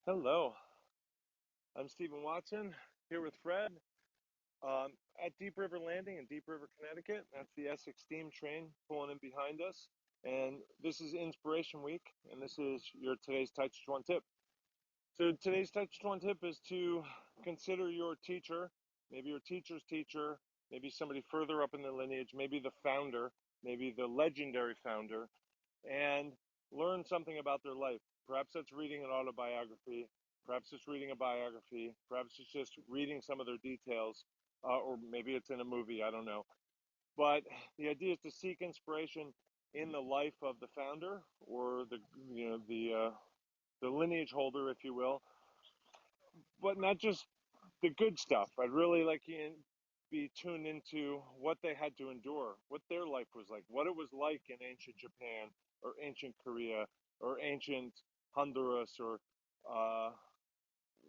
Hello, I'm Stephen Watson here with Fred at Deep River Landing in Deep River, Connecticut. That's the Essex steam train pulling in behind us. And this is Inspiration Week, and this is your today's Tàijíquán Tip. So today's Tàijíquán Tip is to consider your teacher, maybe your teacher's teacher, maybe somebody further up in the lineage, maybe the founder, maybe the legendary founder, and learn something about their life. Perhaps that's reading an autobiography, perhaps it's reading a biography, perhaps it's just reading some of their details, or maybe it's in a movie, I don't know. But the idea is to seek inspiration in the life of the founder or the lineage holder, if you will, but not just the good stuff. I'd really like you to be tuned into what they had to endure, what their life was like, what it was like in ancient Japan or ancient Korea or ancient Honduras or uh,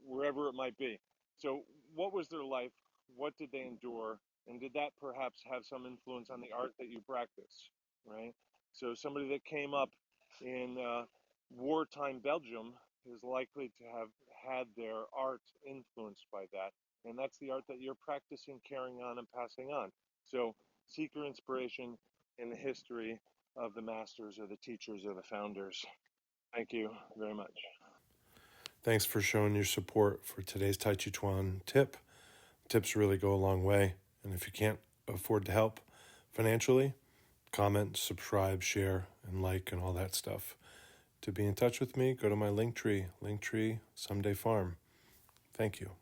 wherever it might be. So, what was their life? What did they endure? And did that perhaps have some influence on the art that you practice? Right. So, somebody that came up in wartime Belgium is likely to have had their art influenced by that. And that's the art that you're practicing, carrying on, and passing on. So, seek your inspiration in the history of the masters or the teachers or the founders. Thank you very much. Thanks for showing your support for today's Tàijíquán tip. Tips really go a long way. And if you can't afford to help financially, comment, subscribe, share, and like, and all that stuff. To be in touch with me, go to my Linktree, Someday Farm. Thank you.